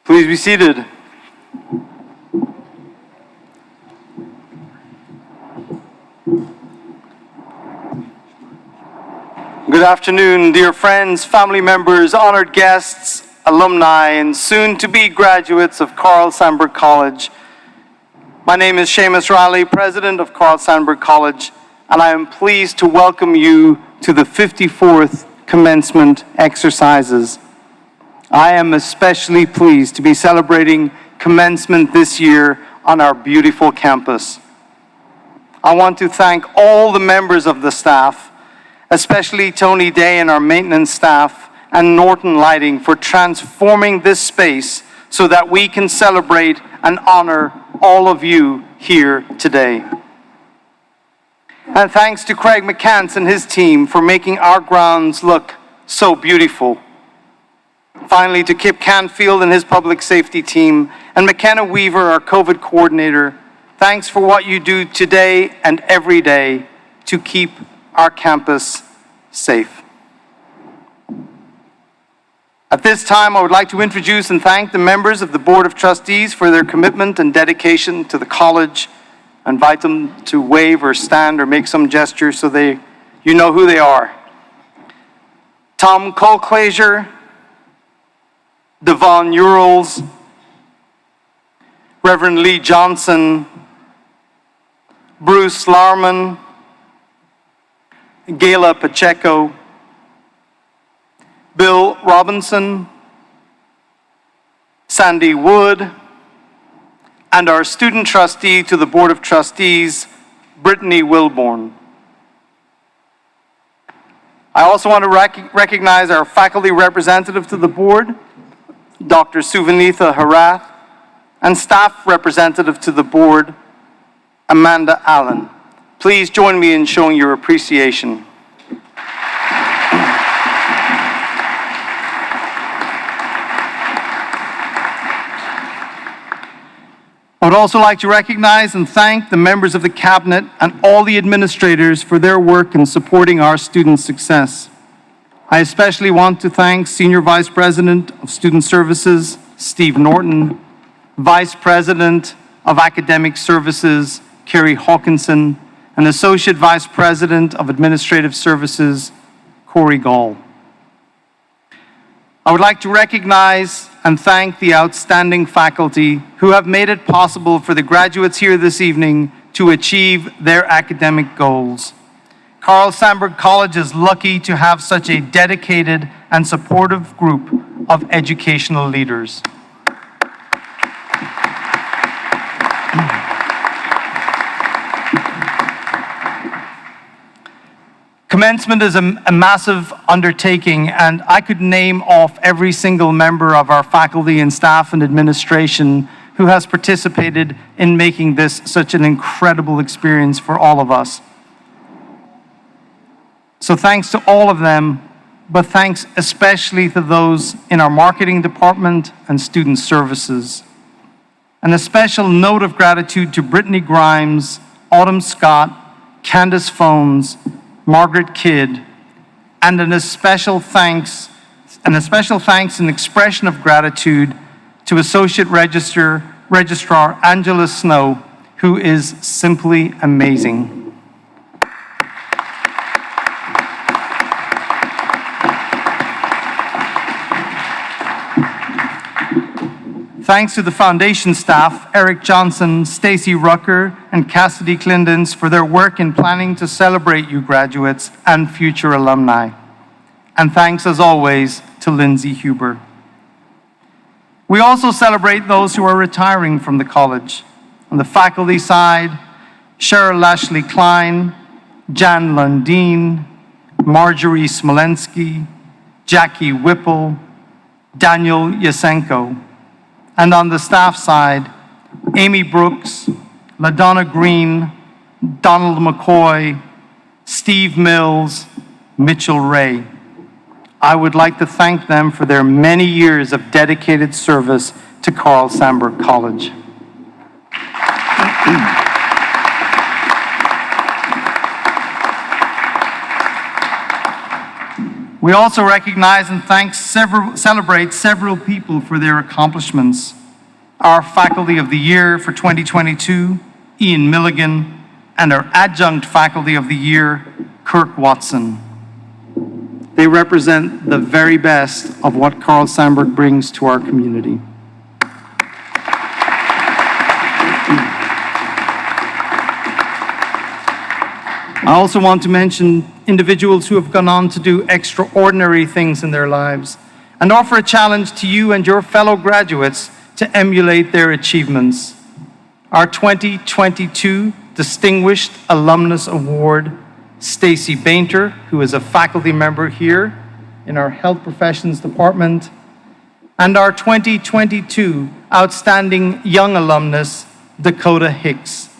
Please be seated. Good afternoon, dear friends, family members, honored guests, alumni, and soon-to-be graduates of Carl Sandburg College. My name is Seamus Riley, President of Carl Sandburg College, and I am pleased to welcome you to the 54th commencement exercises. I am especially pleased to be celebrating commencement this year on our beautiful campus. I want to thank all the members of the staff, especially Tony Day and our maintenance staff and Norton Lighting for transforming this space so that we can celebrate and honor all of you here today. And thanks to Craig McCants and his team for making our grounds look so beautiful. Finally, to Kip Canfield and his public safety team, and McKenna Weaver, our COVID coordinator, thanks for what you do today and every day to keep our campus safe. At this time, I would like to introduce and thank the members of the Board of Trustees for their commitment and dedication to the college. I invite them to wave or stand or make some gesture so you know who they are. Tom Colclaser, Devon Urals, Reverend Lee Johnson, Bruce Larman, Gayla Pacheco, Bill Robinson, Sandy Wood, and our student trustee to the Board of Trustees, Brittany Wilborn. I also want to recognize our faculty representative to the board, Dr. Suvanitha Harath, and staff representative to the board, Amanda Allen. Please join me in showing your appreciation. I would also like to recognize and thank the members of the Cabinet and all the administrators for their work in supporting our student success. I especially want to thank Senior Vice President of Student Services, Steve Norton, Vice President of Academic Services, Kerry Hawkinson, and Associate Vice President of Administrative Services, Corey Gall. I would like to recognize and thank the outstanding faculty who have made it possible for the graduates here this evening to achieve their academic goals. Carl Sandburg College is lucky to have such a dedicated and supportive group of educational leaders. Commencement is a massive undertaking, and I could name off every single member of our faculty and staff and administration who has participated in making this such an incredible experience for all of us. So thanks to all of them, but thanks especially to those in our marketing department and student services. And a special note of gratitude to Brittany Grimes, Autumn Scott, Candace Phones, Margaret Kidd, and a special thanks and expression of gratitude to Associate Registrar Angela Snow, who is simply amazing. Thanks to the foundation staff, Eric Johnson, Stacy Rucker, and Cassidy Clindens for their work in planning to celebrate you graduates and future alumni. And thanks, as always, to Lindsay Huber. We also celebrate those who are retiring from the college. On the faculty side, Cheryl Lashley Klein, Jan Lundeen, Marjorie Smolensky, Jackie Whipple, Daniel Yasenko. And on the staff side, Amy Brooks, LaDonna Green, Donald McCoy, Steve Mills, Mitchell Ray. I would like to thank them for their many years of dedicated service to Carl Sandburg College. We also recognize and celebrate several people for their accomplishments. Our Faculty of the Year for 2022, Ian Milligan, and our Adjunct Faculty of the Year, Kirk Watson. They represent the very best of what Carl Sandburg brings to our community. I also want to mention individuals who have gone on to do extraordinary things in their lives and offer a challenge to you and your fellow graduates to emulate their achievements. Our 2022 Distinguished Alumnus Award, Stacy Bainter, who is a faculty member here in our Health Professions Department, and our 2022 Outstanding Young Alumnus, Dakota Hicks.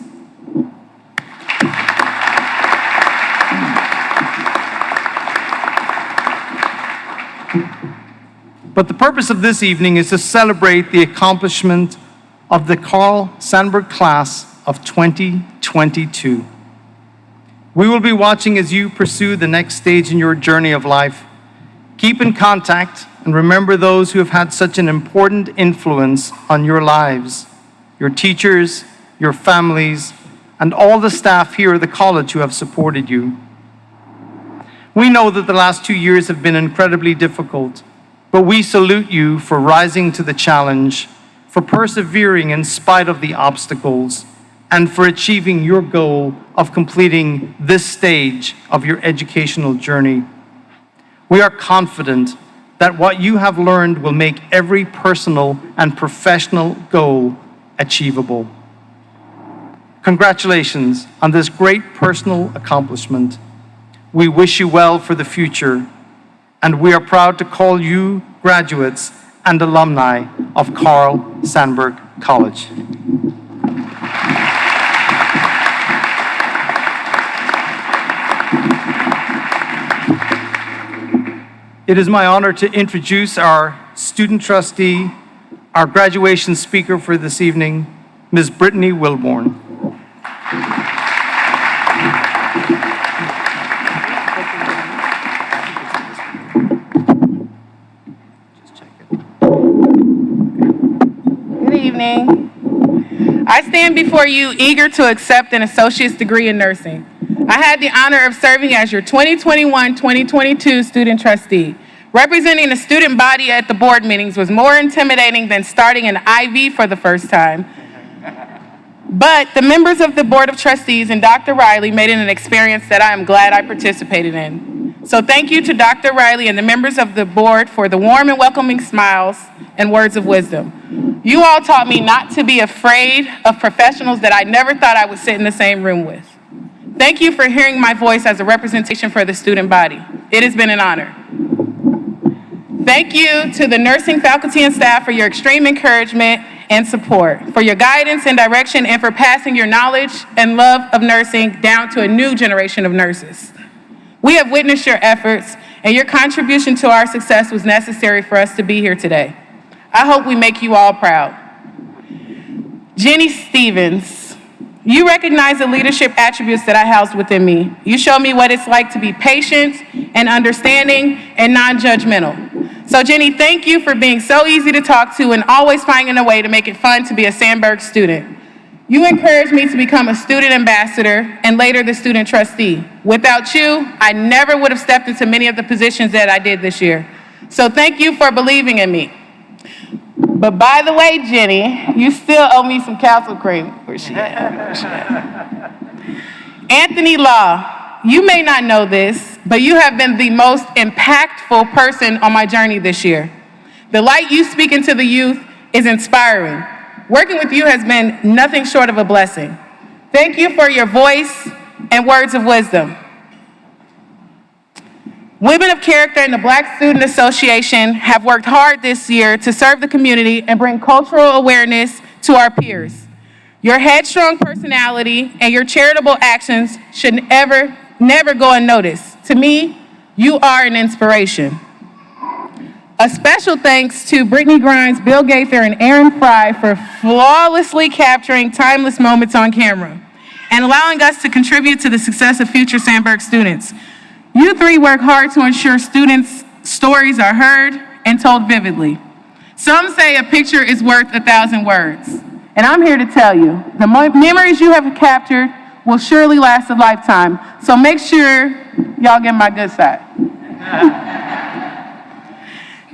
But the purpose of this evening is to celebrate the accomplishment of the Carl Sandburg class of 2022. We will be watching as you pursue the next stage in your journey of life. Keep in contact and remember those who have had such an important influence on your lives, your teachers, your families, and all the staff here at the college who have supported you. We know that the last 2 years have been incredibly difficult, but we salute you for rising to the challenge, for persevering in spite of the obstacles, and for achieving your goal of completing this stage of your educational journey. We are confident that what you have learned will make every personal and professional goal achievable. Congratulations on this great personal accomplishment. We wish you well for the future, and we are proud to call you graduates and alumni of Carl Sandburg College. It is my honor to introduce our student trustee, our graduation speaker for this evening, Ms. Brittany Wilborn. I stand before you eager to accept an associate's degree in nursing. I had the honor of serving as your 2021-2022 student trustee. Representing the student body at the board meetings was more intimidating than starting an IV for the first time. But the members of the Board of Trustees and Dr. Riley made it an experience that I am glad I participated in. So thank you to Dr. Riley and the members of the board for the warm and welcoming smiles and words of wisdom. You all taught me not to be afraid of professionals that I never thought I would sit in the same room with. Thank you for hearing my voice as a representation for the student body. It has been an honor. Thank you to the nursing faculty and staff for your extreme encouragement and support, for your guidance and direction, and for passing your knowledge and love of nursing down to a new generation of nurses. We have witnessed your efforts, and your contribution to our success was necessary for us to be here today. I hope we make you all proud. Jenny Stevens, you recognize the leadership attributes that I housed within me. You show me what it's like to be patient and understanding and non-judgmental. So Jenny, thank you for being so easy to talk to and always finding a way to make it fun to be a Sandburg student. You encouraged me to become a student ambassador and later the student trustee. Without you, I never would have stepped into many of the positions that I did this year. So thank you for believing in me. But by the way, Jenny, you still owe me some council cream. Where's she at? Anthony Law, you may not know this, but you have been the most impactful person on my journey this year. The light you speak into the youth is inspiring. Working with you has been nothing short of a blessing. Thank you for your voice and words of wisdom. Women of Character and the Black Student Association have worked hard this year to serve the community and bring cultural awareness to our peers. Your headstrong personality and your charitable actions should never go unnoticed. To me, you are an inspiration. A special thanks to Brittany Grimes, Bill Gaither, and Aaron Fry for flawlessly capturing timeless moments on camera and allowing us to contribute to the success of future Sandburg students. You three work hard to ensure students Stories are heard and told vividly. Some say a picture is worth 1,000 words. And I'm here to tell you, the memories you have captured will surely last a lifetime. So make sure y'all get my good side.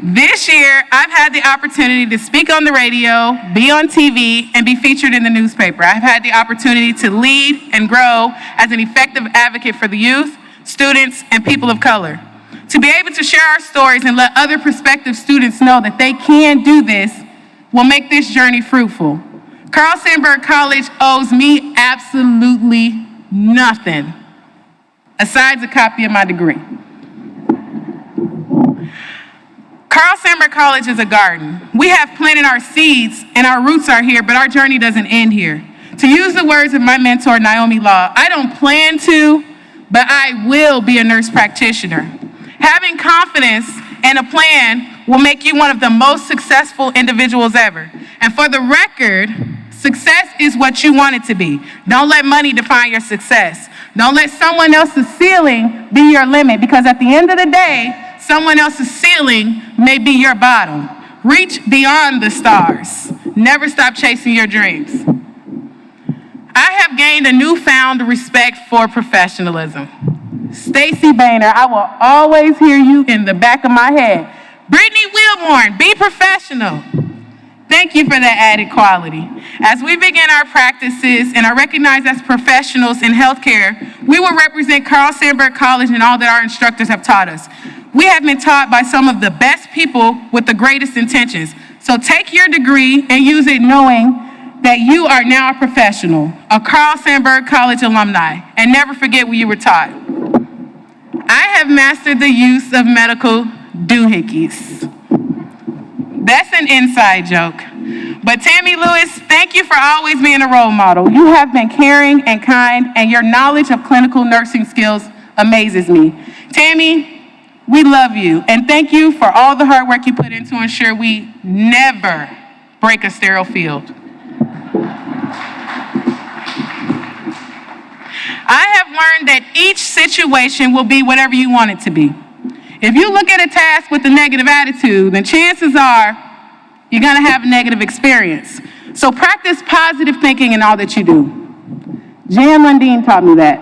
This year, I've had the opportunity to speak on the radio, be on TV, and be featured in the newspaper. I've had the opportunity to lead and grow as an effective advocate for the youth, students, and people of color. To be able to share our stories and let other prospective students know that they can do this will make this journey fruitful. Sandburg College owes me absolutely nothing, besides a copy of my degree. Sandburg College is a garden. We have planted our seeds and our roots are here, but our journey doesn't end here. To use the words of my mentor, Naomi Law, I don't plan to, but I will be a nurse practitioner. Having confidence and a plan will make you one of the most successful individuals ever. And for the record, success is what you want it to be. Don't let money define your success. Don't let someone else's ceiling be your limit, because at the end of the day, someone else's ceiling may be your bottom. Reach beyond the stars. Never stop chasing your dreams. I have gained a newfound respect for professionalism. Stacy Boehner, I will always hear you in the back of my head. Brittany Wilborn, be professional. Thank you for that added quality. As we begin our practices and are recognized as professionals in healthcare, we will represent Sandburg College and all that our instructors have taught us. We have been taught by some of the best people with the greatest intentions. So take your degree and use it knowing that you are now a professional, a Sandburg College alumni, and never forget what you were taught. I have mastered the use of medical doohickeys. That's an inside joke. But Tammy Lewis, thank you for always being a role model. You have been caring and kind, and your knowledge of clinical nursing skills amazes me. Tammy, we love you, and thank you for all the hard work you put in to ensure we never break a sterile field. I have learned that each situation will be whatever you want it to be. If you look at a task with a negative attitude, then chances are you're gonna have a negative experience. So practice positive thinking in all that you do. Jan Lundeen taught me that.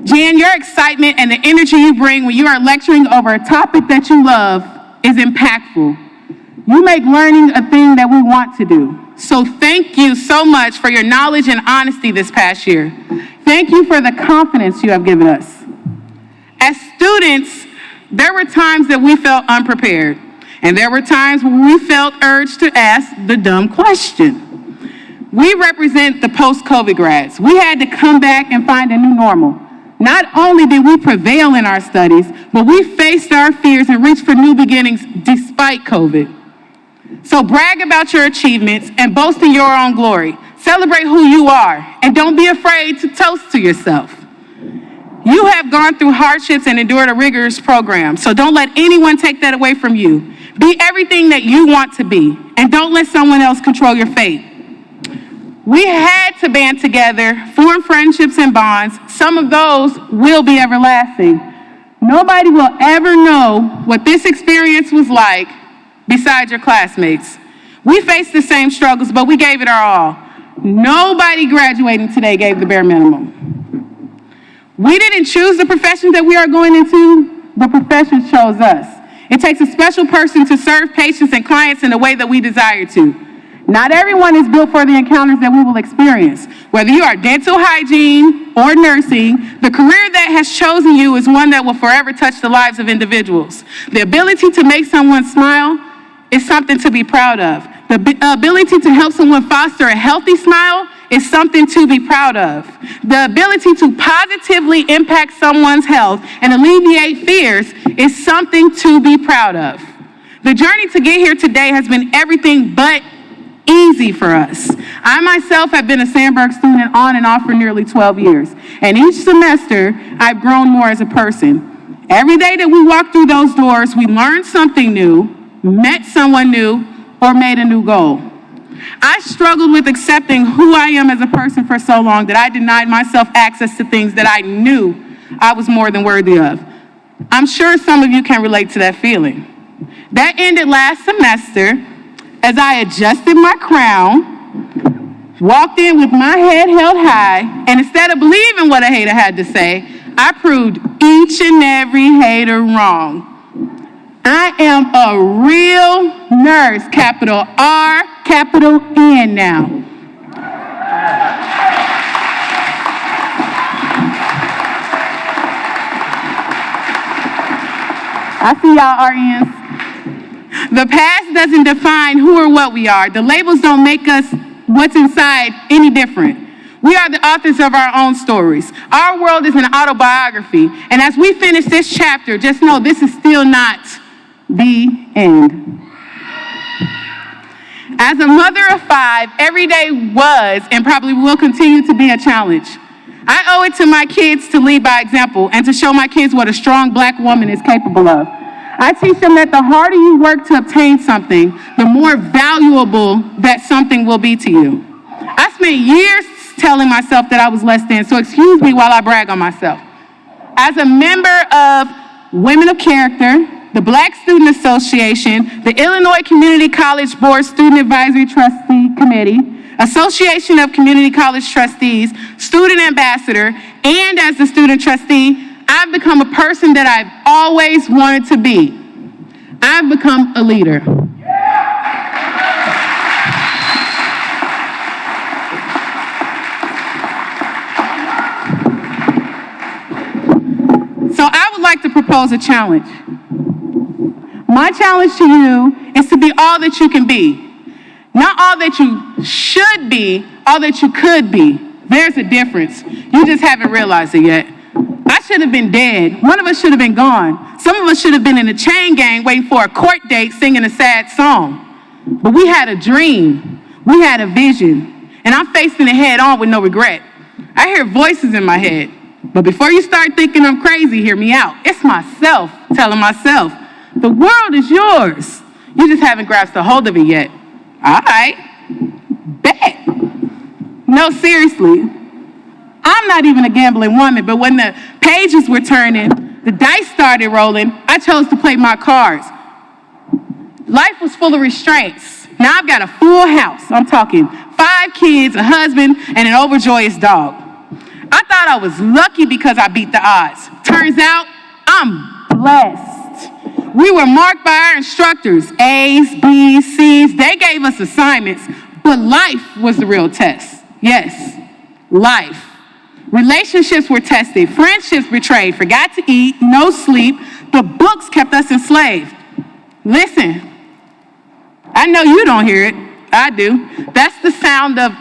Jan, your excitement and the energy you bring when you are lecturing over a topic that you love is impactful. You make learning a thing that we want to do. So thank you so much for your knowledge and honesty this past year. Thank you for the confidence you have given us. As students, there were times that we felt unprepared, and there were times when we felt urged to ask the dumb question. We represent the post-COVID grads. We had to come back and find a new normal. Not only did we prevail in our studies, but we faced our fears and reached for new beginnings despite COVID. So brag about your achievements and boast in your own glory. Celebrate who you are, and don't be afraid to toast to yourself. You have gone through hardships and endured a rigorous program, so don't let anyone take that away from you. Be everything that you want to be, and don't let someone else control your fate. We had to band together, form friendships and bonds. Some of those will be everlasting. Nobody will ever know what this experience was like besides your classmates. We faced the same struggles, but we gave it our all. Nobody graduating today gave the bare minimum. We didn't choose the profession that we are going into, the profession chose us. It takes a special person to serve patients and clients in the way that we desire to. Not everyone is built for the encounters that we will experience. Whether you are dental hygiene or nursing, the career that has chosen you is one that will forever touch the lives of individuals. The ability to make someone smile is something to be proud of. The ability to help someone foster a healthy smile is something to be proud of. The ability to positively impact someone's health and alleviate fears is something to be proud of. The journey to get here today has been everything but easy for us. I myself have been a Sandburg student on and off for nearly 12 years, and each semester I've grown more as a person. Every day that we walk through those doors, we learned something new, met someone new, or made a new goal. I struggled with accepting who I am as a person for so long that I denied myself access to things that I knew I was more than worthy of. I'm sure some of you can relate to that feeling. That ended last semester as I adjusted my crown, walked in with my head held high, and instead of believing what a hater had to say, I proved each and every hater wrong. I am a real nurse, capital R, capital N now. I see y'all RNs. The past doesn't define who or what we are. The labels don't make us what's inside any different. We are the authors of our own stories. Our world is an autobiography. And as we finish this chapter, just know this is still not the end. As a mother of 5, every day was and probably will continue to be a challenge. I owe it to my kids to lead by example and to show my kids what a strong Black woman is capable of. I teach them that the harder you work to obtain something, the more valuable that something will be to you. I spent years telling myself that I was less than, so excuse me while I brag on myself. As a member of Women of Character, the Black Student Association, the Illinois Community College Board Student Advisory Trustee Committee, Association of Community College Trustees, Student Ambassador, and as the student trustee, I've become a person that I've always wanted to be. I've become a leader. So I would like to propose a challenge. My challenge to you is to be all that you can be. Not all that you should be, all that you could be. There's a difference. You just haven't realized it yet. I should have been dead. One of us should have been gone. Some of us should have been in a chain gang waiting for a court date singing a sad song. But we had a dream. We had a vision. And I'm facing it head on with no regret. I hear voices in my head. But before you start thinking I'm crazy, hear me out. It's myself telling myself, the world is yours. You just haven't grasped a hold of it yet. All right, bet. No, seriously, I'm not even a gambling woman, but when the pages were turning, the dice started rolling, I chose to play my cards. Life was full of restraints. Now I've got a full house. I'm talking 5 kids, a husband, and an overjoyous dog. I thought I was lucky because I beat the odds. Turns out, I'm blessed. We were marked by our instructors, A's, B's, C's. They gave us assignments, but life was the real test. Yes, life. Relationships were tested, friendships betrayed, forgot to eat, no sleep. The books kept us enslaved. Listen, I know you don't hear it. I do. That's the sound of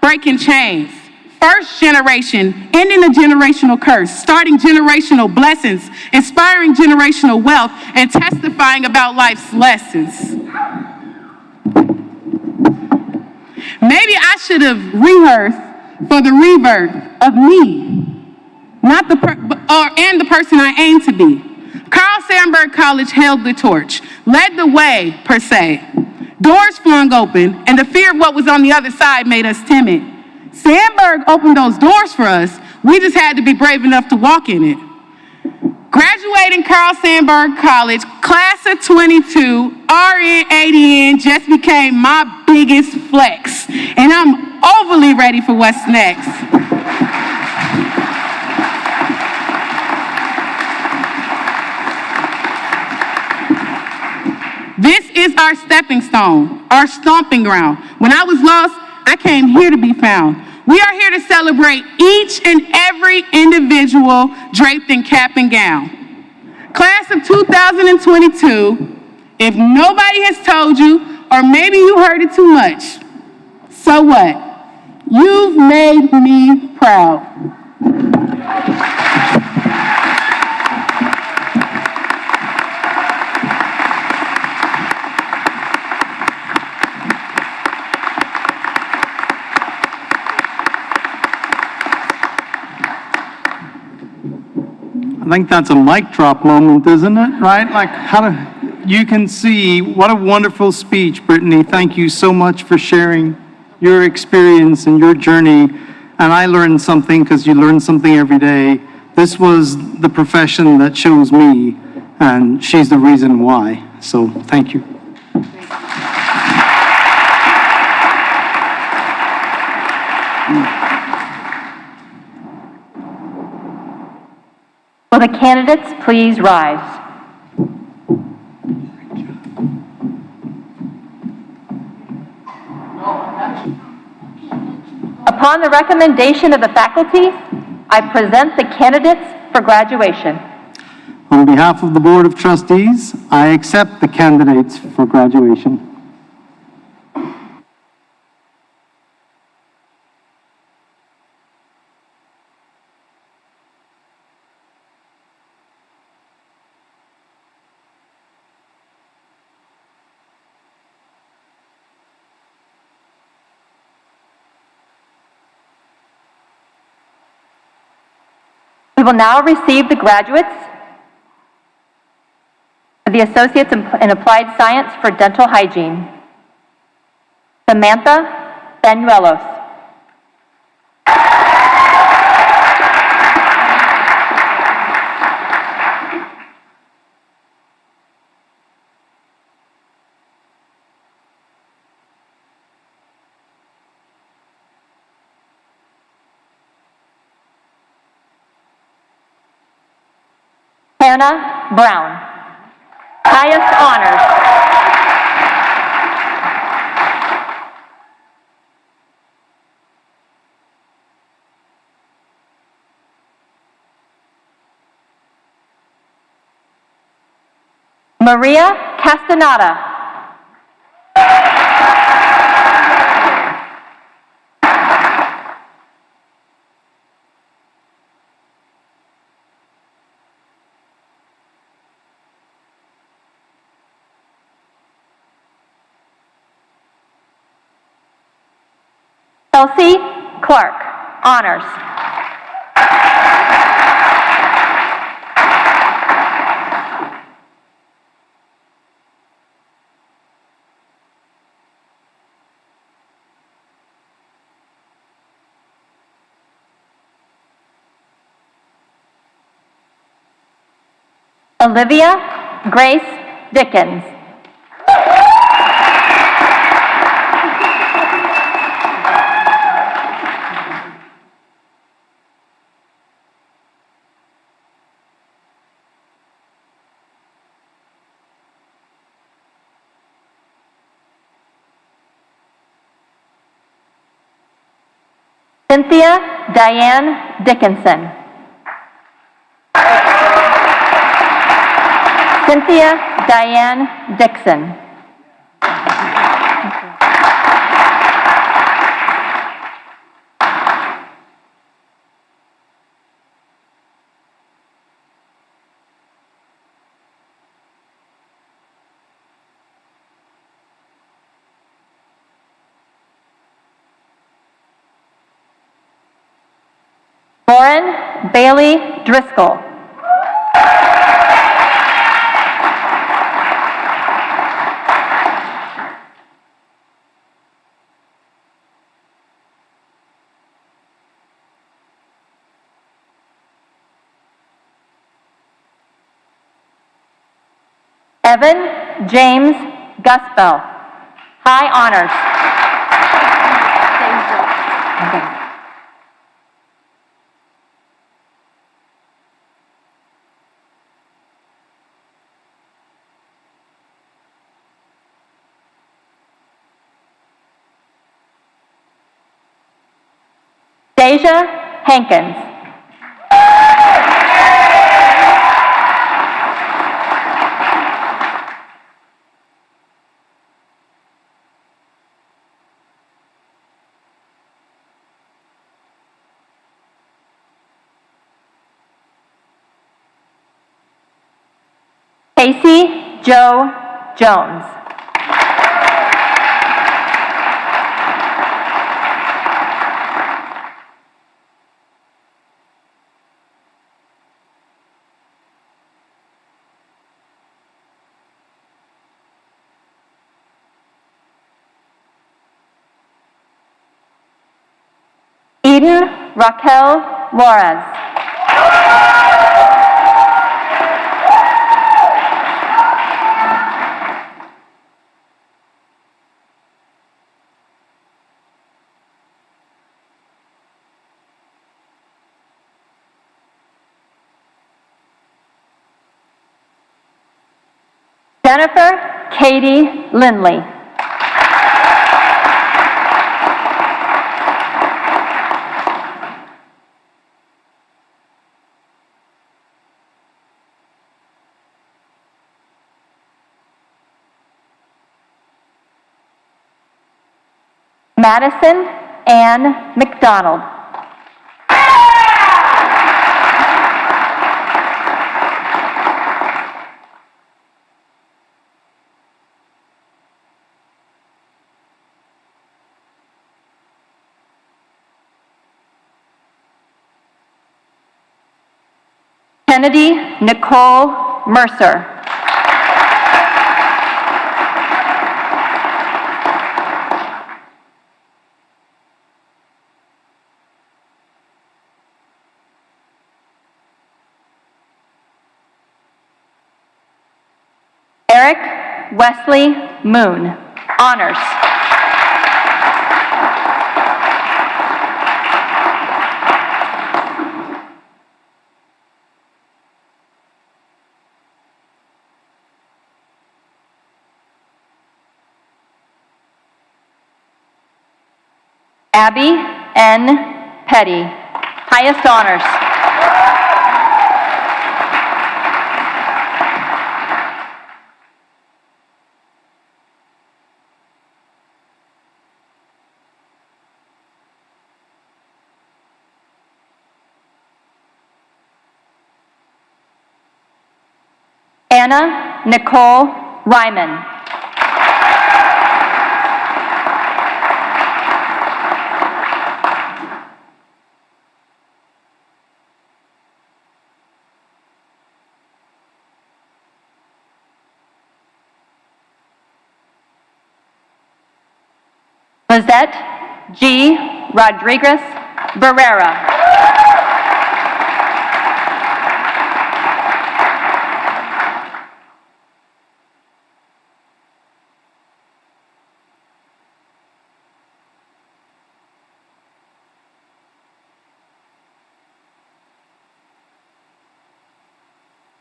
breaking chains. First generation, ending a generational curse, starting generational blessings, inspiring generational wealth, and testifying about life's lessons. Maybe I should have rehearsed for the rebirth of me, not the the person I aim to be. Sandburg College held the torch, led the way, per se. Doors flung open, and the fear of what was on the other side made us timid. Sandburg opened those doors for us. We just had to be brave enough to walk in it. Graduating Sandburg College, class of 22, RN, ADN just became my biggest flex. And I'm overly ready for what's next. This is our stepping stone, our stomping ground. When I was lost, I came here to be found. We are here to celebrate each and every individual draped in cap and gown. Class of 2022, if nobody has told you, or maybe you heard it too much, so what? You've made me proud. I think that's a mic drop moment, isn't it? Right? Like, you can see what a wonderful speech, Brittany. Thank you so much for sharing your experience and your journey. And I learned something, because you learn something every day, This was the profession that chose me, and she's the reason why. So thank you. Will the candidates please rise? Upon the recommendation of the faculty, I present the candidates for graduation. On behalf of the Board of Trustees, I accept the candidates for graduation. We will now receive the graduates of the Associates in Applied Science for Dental Hygiene. Samantha Banuelos. Hannah Brown, highest honors. Maria Castaneda. Chelsea Clark, honors. Olivia Grace Dickens. Cynthia Diane Dickinson. Cynthia Diane Dixon. Lauren Bailey Driscoll. Evan James Guspel, high honors. Deja Hankins. Casey Joe Jones. Eden Raquel Juarez. Jennifer Katie Lindley. Madison Ann McDonald. Kennedy Nicole Mercer. Eric Wesley Moon, honors. Abby N. Petty, highest honors. Anna Nicole Ryman. Lizette G. Rodriguez Barrera.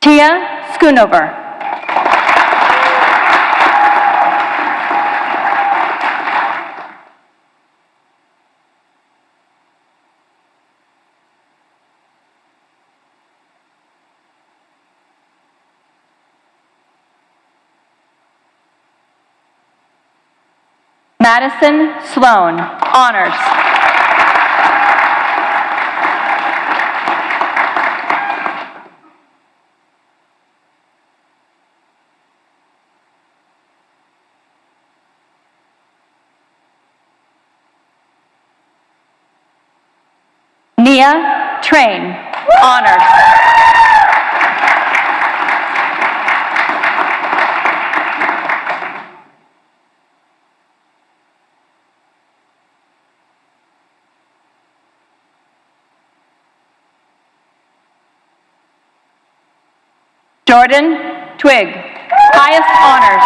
Tia Schoonover. Madison Sloan, honors. Nia Train, honors. Jordan Twig, highest honors.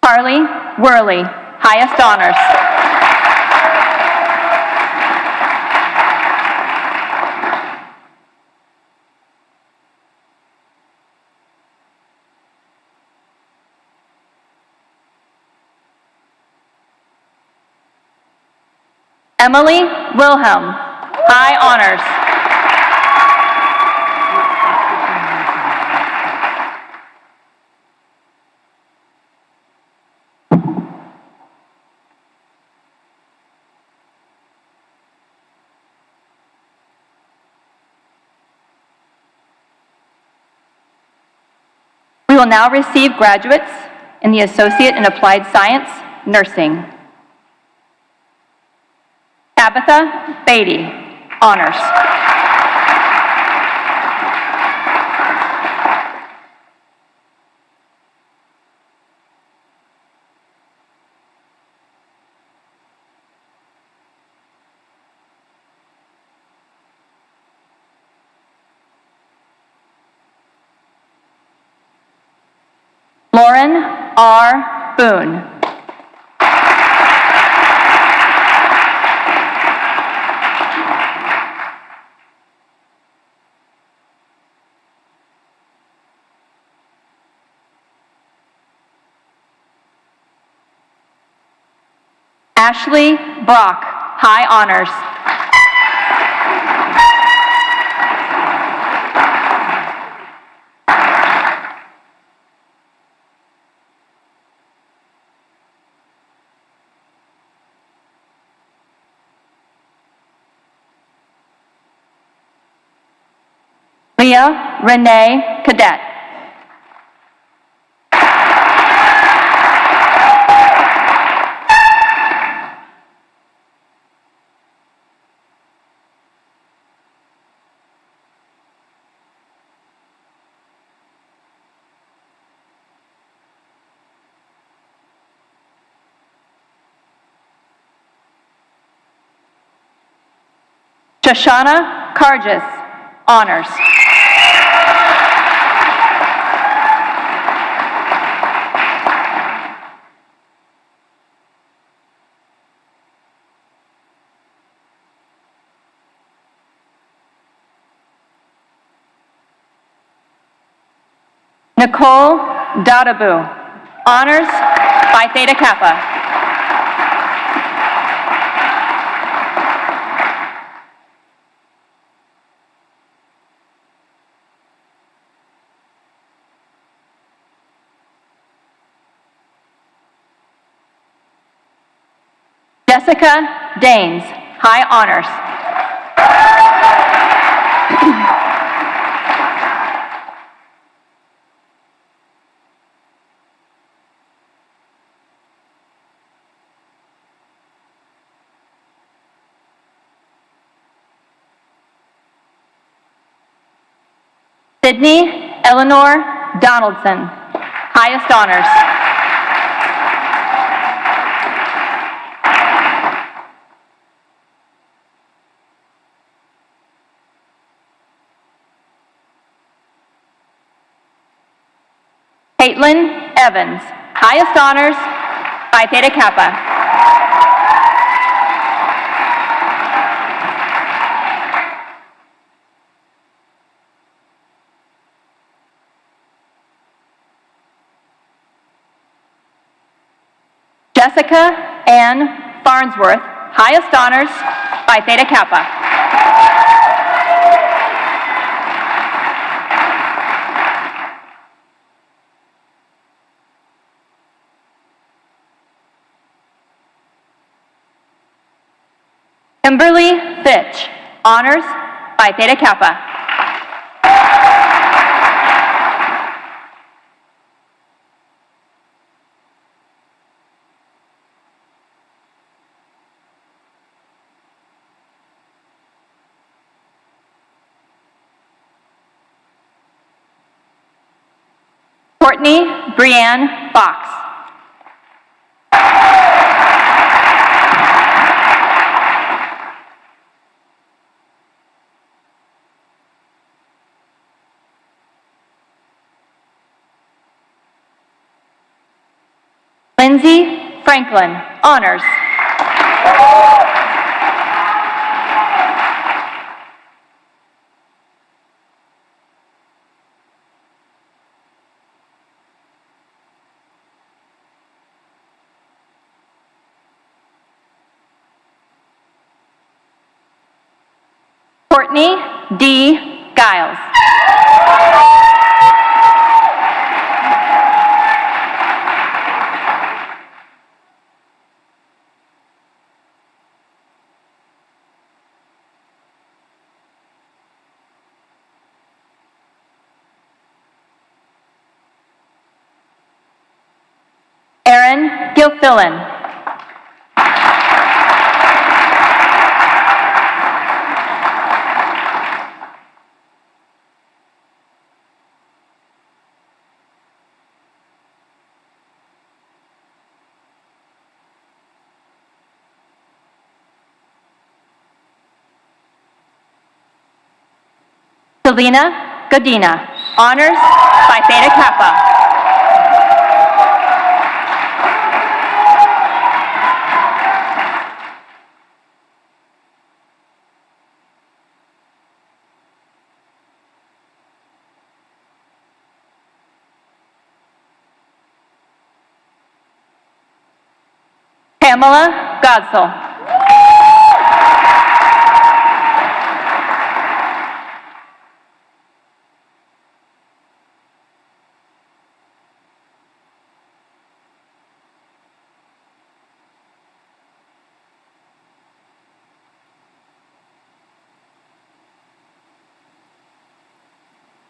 Carly Worley, highest honors. Emily Wilhelm, high honors. We will now receive graduates in the Associate in Applied Science, Nursing. Tabitha Beatty, honors. Lauren R. Boone. Ashley Brock, High Honors. Leah Renee Cadet. Shoshana Cargis, Honors. Nicole Dadabu, Honors Phi Theta Kappa. Jessica Danes, High Honors. Sydney Eleanor Donaldson, highest honors. Caitlin Evans, highest honors, Phi Theta Kappa. Jessica Ann Farnsworth, highest honors, Phi Theta Kappa. Kimberly Fitch, honors, Phi Theta Kappa. Courtney Brianne Fox. Lindsay Franklin, honors. Courtney D. Giles. Aaron Gilfillan. Selena Godina, honors, Phi Theta Kappa. Pamela Godsell.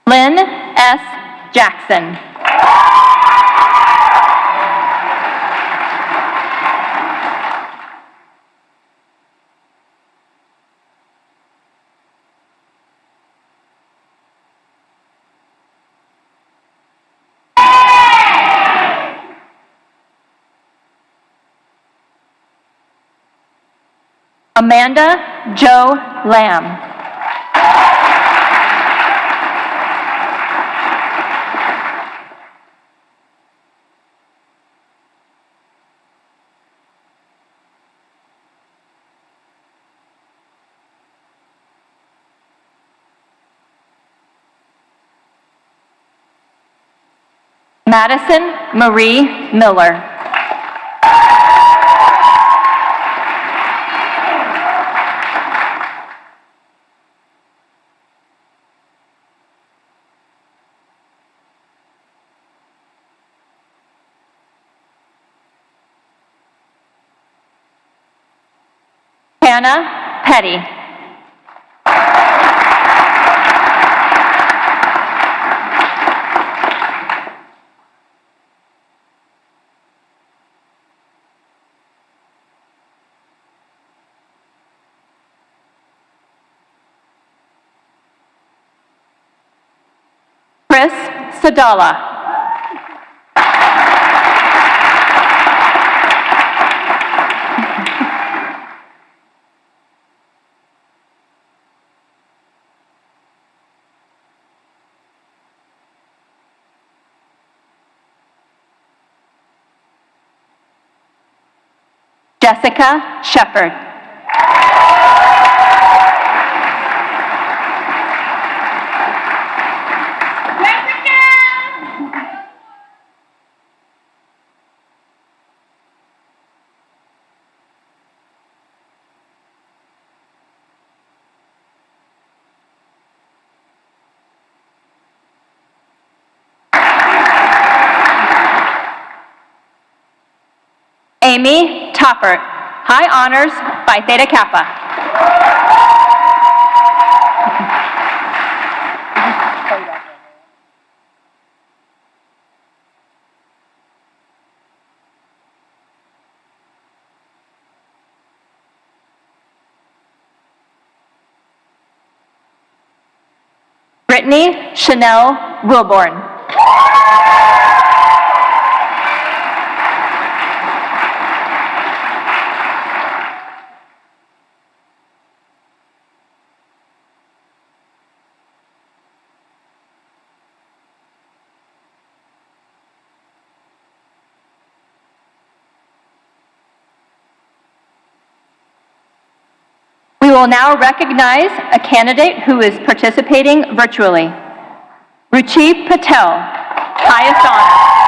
Lynn S. Jackson. Amanda Jo Lamb. Madison Marie Miller. Hannah Petty. Chris Sadala. Jessica Shepard. Amy Toppert, High Honors Phi Theta Kappa. Brittany Chanel Wilborn. We will now recognize a candidate who is participating virtually. Ruchi Patel, highest honor.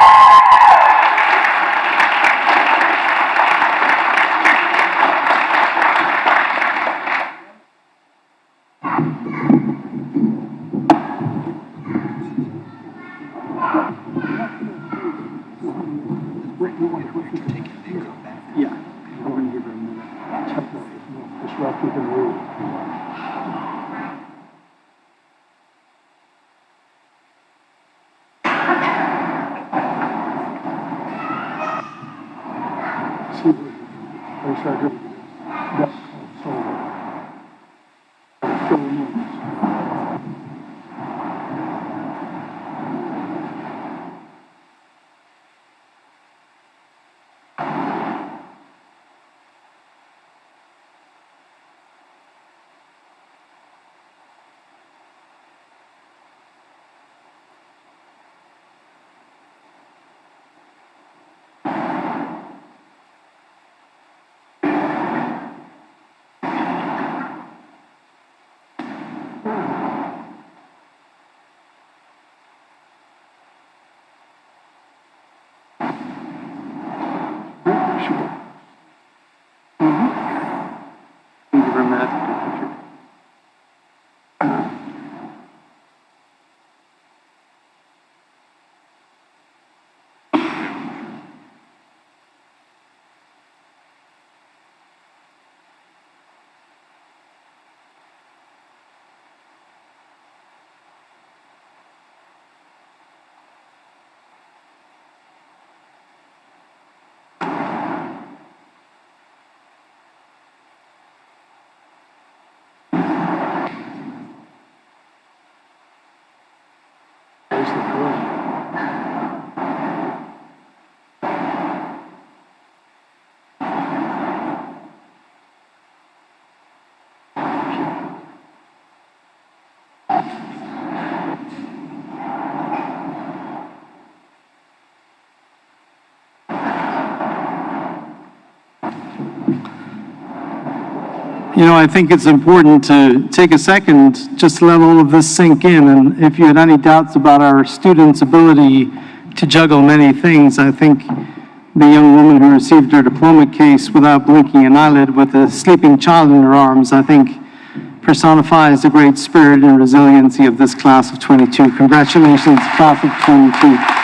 You know, I think it's important to take a second just to let all of this sink in. And if you had any doubts about our students' ability to juggle many things, I think the young woman who received her diploma case without blinking an eyelid with a sleeping child in her arms, I think personifies the great spirit and resiliency of this class of 22. Congratulations, class of 22.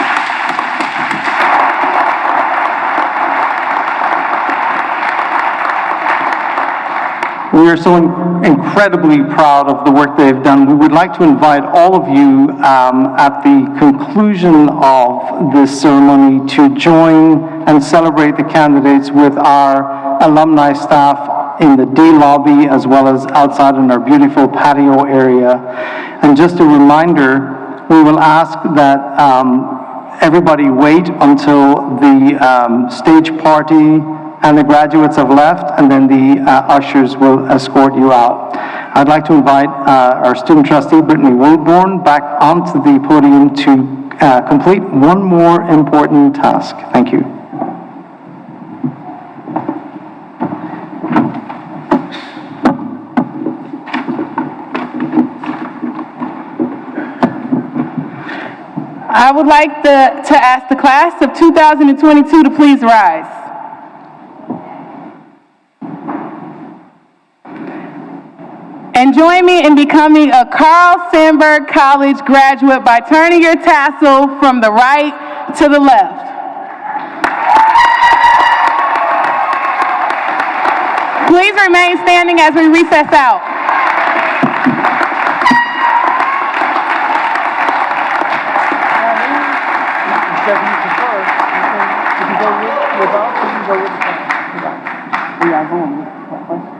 We are so incredibly proud of the work they've done. We would like to invite all of you at the conclusion of this ceremony to join and celebrate the candidates with our alumni staff in the D lobby as well as outside in our beautiful patio area. And just a reminder, we will ask that everybody wait until the stage party and the graduates have left, and then the ushers will escort you out. I'd like to invite our student trustee, Brittany Wilborn, back onto the podium to complete one more important task. Thank you. I would like to ask the class of 2022 to please rise. And join me in becoming a Sandburg College graduate by turning your tassel from the right to the left. Please remain standing as we recess out. We are going.